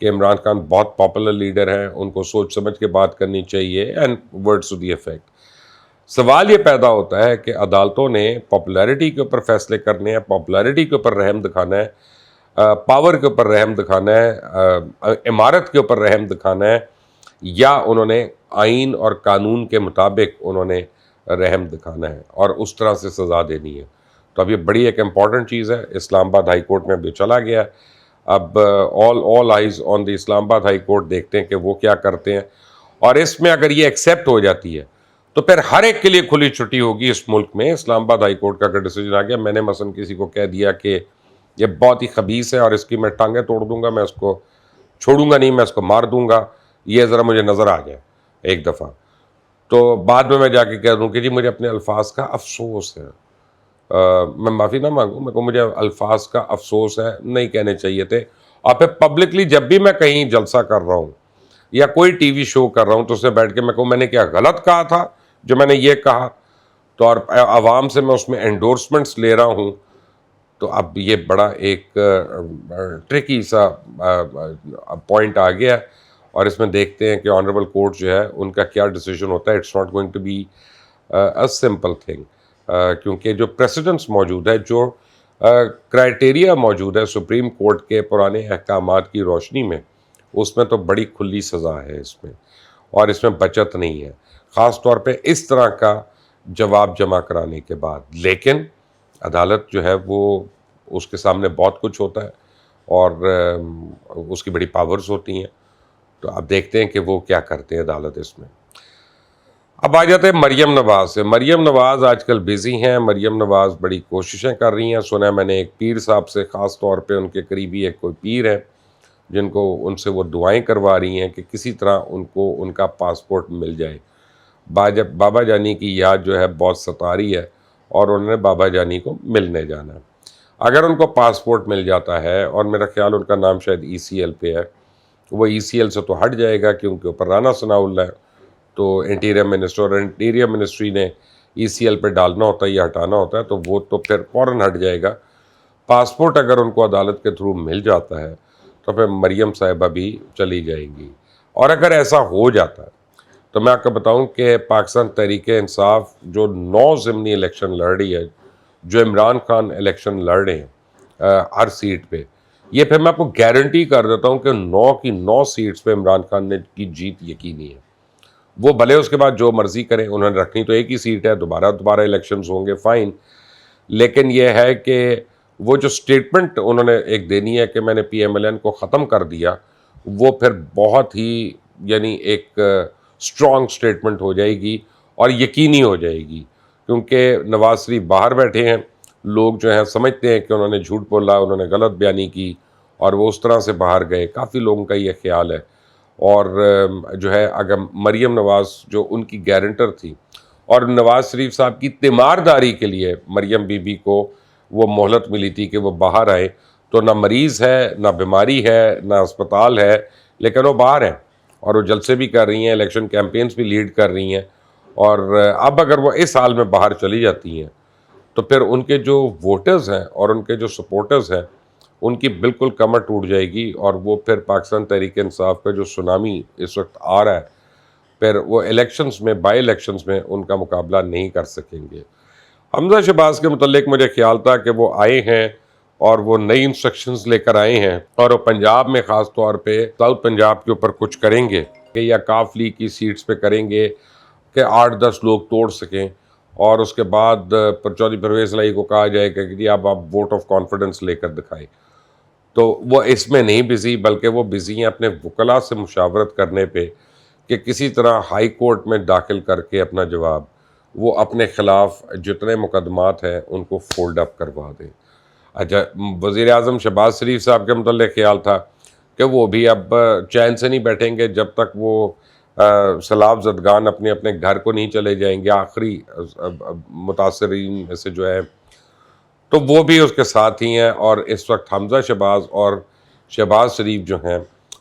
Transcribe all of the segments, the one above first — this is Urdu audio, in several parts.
کہ عمران خان بہت پاپولر لیڈر ہیں، ان کو سوچ سمجھ کے بات کرنی چاہیے، and words to the effect. سوال یہ پیدا ہوتا ہے کہ عدالتوں نے پاپولیرٹی کے اوپر فیصلے کرنے ہیں، پاپولیرٹی کے اوپر رحم دکھانا ہے، پاور کے اوپر رحم دکھانا ہے، عمارت کے اوپر رحم دکھانا ہے، یا انہوں نے آئین اور قانون کے مطابق انہوں نے رحم دکھانا ہے اور اس طرح سے سزا دینی ہے۔ تو اب یہ بڑی ایک امپورٹنٹ چیز ہے، اسلام آباد ہائی کورٹ میں ابھی چلا گیا، اب آل آئیز آن دی اسلام آباد ہائی کورٹ، دیکھتے ہیں کہ وہ کیا کرتے ہیں، اور اس میں اگر یہ ایکسیپٹ ہو جاتی ہے تو پھر ہر ایک کے لیے کھلی چھٹی ہوگی اس ملک میں۔ اسلام آباد ہائی کورٹ کا اگر ڈیسیجن آ گیا، میں نے مثلا کسی کو کہہ دیا کہ یہ بہت ہی خبیث ہے اور اس کی میں ٹانگیں توڑ دوں گا، میں اس کو چھوڑوں گا نہیں، میں اس کو مار دوں گا، یہ ذرا مجھے نظر آ جائے ایک دفعہ، تو بعد میں جا کے کہہ دوں کہ جی مجھے اپنے الفاظ کا افسوس ہے، میں معافی نہ مانگوں، میں کو مجھے الفاظ کا افسوس ہے، نہیں کہنے چاہیے تھے۔ اور پھر پبلکلی جب بھی میں کہیں جلسہ کر رہا ہوں یا کوئی ٹی وی شو کر رہا ہوں تو اس سے بیٹھ کے میں کہوں میں نے کیا غلط کہا تھا جو میں نے یہ کہا، تو اور عوام سے میں اس میں انڈورسمنٹس لے رہا ہوں، تو اب یہ بڑا ایک ٹرکی سا پوائنٹ آ گیا، اور اس میں دیکھتے ہیں کہ آنریبل کورٹ جو ہے ان کا کیا ڈیسیجن ہوتا ہے۔ It's not going to be a simple thing, کیونکہ جو پریسیڈنٹس موجود ہے، جو کرائٹیریا موجود ہے سپریم کورٹ کے پرانے احکامات کی روشنی میں، اس میں تو بڑی کھلی سزا ہے اس میں، اور اس میں بچت نہیں ہے، خاص طور پہ اس طرح کا جواب جمع کرانے کے بعد۔ لیکن عدالت جو ہے وہ اس کے سامنے بہت کچھ ہوتا ہے، اور اس کی بڑی پاورز ہوتی ہیں، تو اب دیکھتے ہیں کہ وہ کیا کرتے ہیں عدالت اس میں۔ اب آ جاتے ہیں مریم نواز سے۔ مریم نواز آج کل بزی ہیں، مریم نواز بڑی کوششیں کر رہی ہیں۔ سنا ہے میں نے ایک پیر صاحب سے، خاص طور پہ ان کے قریبی ایک کوئی پیر ہے جن کو ان سے وہ دعائیں کروا رہی ہیں کہ کسی طرح ان کو ان کا پاسپورٹ مل جائے۔ بابا جانی کی یاد جو ہے بہت ستا رہی ہے، اور انہوں نے بابا جانی کو ملنے جانا ہے۔ اگر ان کو پاسپورٹ مل جاتا ہے، اور میرا خیال ان کا نام شاید ECL پہ ہے، وہ ECL سے تو ہٹ جائے گا کیونکہ اوپر رانا ثناء اللہ ہے، تو انٹیریئر منسٹر، اور انٹیریئر منسٹری نے ECL پہ ڈالنا ہوتا ہے یا ہٹانا ہوتا ہے، تو وہ تو پھر فوراً ہٹ جائے گا۔ پاسپورٹ اگر ان کو عدالت کے تھرو مل جاتا ہے تو پھر مریم صاحبہ بھی چلی جائیں گی۔ اور اگر ایسا ہو جاتا ہے تو میں آپ کو بتاؤں کہ پاکستان تحریک انصاف جو 9 ضمنی الیکشن لڑ رہی ہے، جو عمران خان الیکشن لڑ رہے ہیں ہر سیٹ پہ، یہ پھر میں آپ کو گارنٹی کر دیتا ہوں کہ 9 کی 9 سیٹس پہ عمران خان نے کی جیت یقینی ہے۔ وہ بھلے اس کے بعد جو مرضی کریں، انہوں نے رکھنی تو ایک ہی سیٹ ہے، دوبارہ الیکشنز ہوں گے، فائن، لیکن یہ ہے کہ وہ جو سٹیٹمنٹ انہوں نے ایک دینی ہے کہ میں نے PMLN کو ختم کر دیا، وہ پھر بہت ہی یعنی ایک اسٹرانگ سٹیٹمنٹ ہو جائے گی اور یقینی ہو جائے گی، کیونکہ نواز شریف باہر بیٹھے ہیں، لوگ جو ہیں سمجھتے ہیں کہ انہوں نے جھوٹ بولا، انہوں نے غلط بیانی کی، اور وہ اس طرح سے باہر گئے، کافی لوگوں کا یہ خیال ہے۔ اور جو ہے اگر مریم نواز جو ان کی گارنٹر تھی، اور نواز شریف صاحب کی تیمارداری کے لیے مریم بی بی کو وہ مہلت ملی تھی کہ وہ باہر آئے، تو نہ مریض ہے، نہ بیماری ہے، نہ اسپتال ہے، لیکن وہ باہر ہیں، اور وہ جلسے بھی کر رہی ہیں، الیکشن کیمپینز بھی لیڈ کر رہی ہیں، اور اب اگر وہ اس حال میں باہر چلی جاتی ہیں تو پھر ان کے جو ووٹرز ہیں اور ان کے جو سپورٹرز ہیں، ان کی بالکل کمر ٹوٹ جائے گی، اور وہ پھر پاکستان تحریک انصاف کا جو سونامی اس وقت آ رہا ہے، پھر وہ الیکشنز میں، بائی الیکشنز میں ان کا مقابلہ نہیں کر سکیں گے۔ حمزہ شہباز کے متعلق مجھے خیال تھا کہ وہ آئے ہیں اور وہ نئی انسٹرکشنز لے کر آئے ہیں، اور وہ پنجاب میں خاص طور پہ ساؤتھ پنجاب کے اوپر کچھ کریں گے، کہ یا کاف لیگ کی سیٹس پہ کریں گے کہ 8-10 لوگ توڑ سکیں، اور اس کے بعد چودھری پرویز الہی کو کہا جائے کہ جی آپ ووٹ آف کانفیڈنس لے کر دکھائیں۔ تو وہ اس میں نہیں بزی، بلکہ وہ بزی ہیں اپنے وکلاء سے مشاورت کرنے پہ کہ کسی طرح ہائی کورٹ میں داخل کر کے اپنا جواب وہ اپنے خلاف جتنے مقدمات ہیں ان کو فولڈ اپ کروا دیں۔ اچھا، وزیر اعظم شہباز شریف صاحب کے متعلق خیال تھا کہ وہ بھی اب چین سے نہیں بیٹھیں گے جب تک وہ سیلاب زدگان اپنے اپنے گھر کو نہیں چلے جائیں گے، آخری متاثرین میں سے جو ہے، تو وہ بھی اس کے ساتھ ہی ہیں۔ اور اس وقت حمزہ شہباز اور شہباز شریف جو ہیں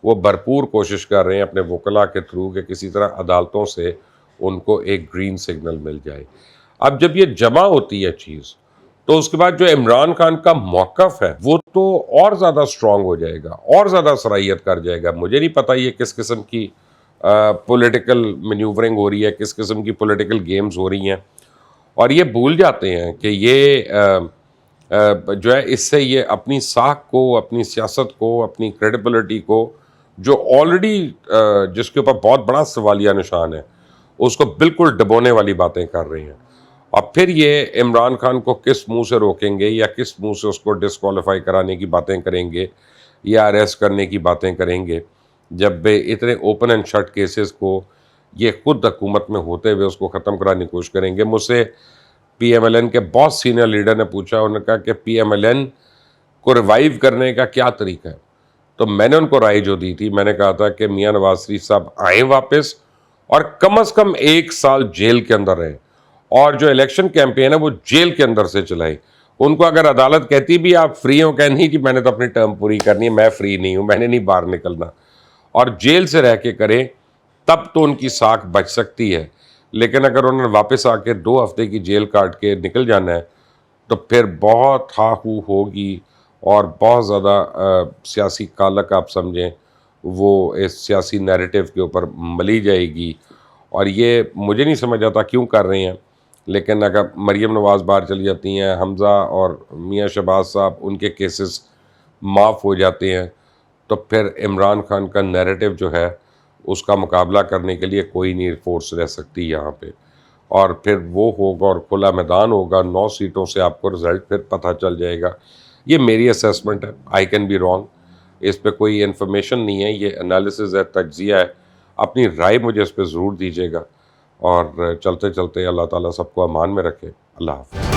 وہ بھرپور کوشش کر رہے ہیں اپنے وکلاء کے تھرو کہ کسی طرح عدالتوں سے ان کو ایک گرین سگنل مل جائے۔ اب جب یہ جمع ہوتی ہے چیز، تو اس کے بعد جو عمران خان کا موقف ہے وہ تو اور زیادہ سٹرونگ ہو جائے گا، اور زیادہ صلاحیت کر جائے گا. مجھے نہیں پتا یہ کس قسم کی پولیٹیکل مینیورنگ ہو رہی ہے، کس قسم کی پولیٹیکل گیمز ہو رہی ہیں، اور یہ بھول جاتے ہیں کہ یہ جو ہے اس سے یہ اپنی ساکھ کو، اپنی سیاست کو، اپنی کریڈیبلٹی کو جو آلریڈی جس کے اوپر بہت بڑا سوالیہ نشان ہے، اس کو بالکل ڈبونے والی باتیں کر رہے ہیں. اور پھر یہ عمران خان کو کس منہ سے روکیں گے، یا کس منہ سے اس کو ڈسکوالیفائی کرانے کی باتیں کریں گے یا اریسٹ کرنے کی باتیں کریں گے، جب اتنے اوپن اینڈ شٹ کیسز کو یہ خود حکومت میں ہوتے ہوئے اس کو ختم کرانے کی کوشش کریں گے. مجھ سے پی ایم ایل این کے بہت سینئر لیڈر نے پوچھا، انہوں نے کہا کہ پی ایم ایل این کو ریوائیو کرنے کا کیا طریقہ ہے. تو میں نے ان کو رائے جو دی تھی، میں نے کہا تھا کہ میاں نواز شریف صاحب آئیں واپس، اور کم از کم 1 سال جیل کے اندر رہیں، اور جو الیکشن کیمپین ہے وہ جیل کے اندر سے چلائیں. ان کو اگر عدالت کہتی بھی آپ فری ہوں، کہ نہیں جی میں نے تو اپنی ٹرم پوری کرنی ہے، میں فری نہیں ہوں، میں نے نہیں باہر نکلنا، اور جیل سے رہ کے کریں، تب تو ان کی ساکھ بچ سکتی ہے. لیکن اگر انہوں نے واپس آ کے 2 ہفتے کی جیل کاٹ کے نکل جانا ہے، تو پھر بہت ہا ہو ہوگی، اور بہت زیادہ سیاسی کالک آپ سمجھیں وہ اس سیاسی نیریٹو کے اوپر ملی جائے گی. اور یہ مجھے نہیں سمجھ آتا کیوں کر رہے ہیں. لیکن اگر مریم نواز باہر چلی جاتی ہیں، حمزہ اور میاں شہباز صاحب ان کے کیسز معاف ہو جاتے ہیں، تو پھر عمران خان کا نیریٹو جو ہے اس کا مقابلہ کرنے کے لیے کوئی نہیں فورس رہ سکتی یہاں پہ. اور پھر وہ ہوگا اور کھلا میدان ہوگا، 9 سیٹوں سے آپ کو رزلٹ پھر پتہ چل جائے گا. یہ میری اسیسمنٹ ہے، آئی کین بی رانگ، اس پہ کوئی انفارمیشن نہیں ہے، یہ انالیسز ہے، تجزیہ ہے. اپنی رائے مجھے اس پہ ضرور دیجیے گا، اور چلتے چلتے اللہ تعالیٰ سب کو امان میں رکھے. اللہ حافظ.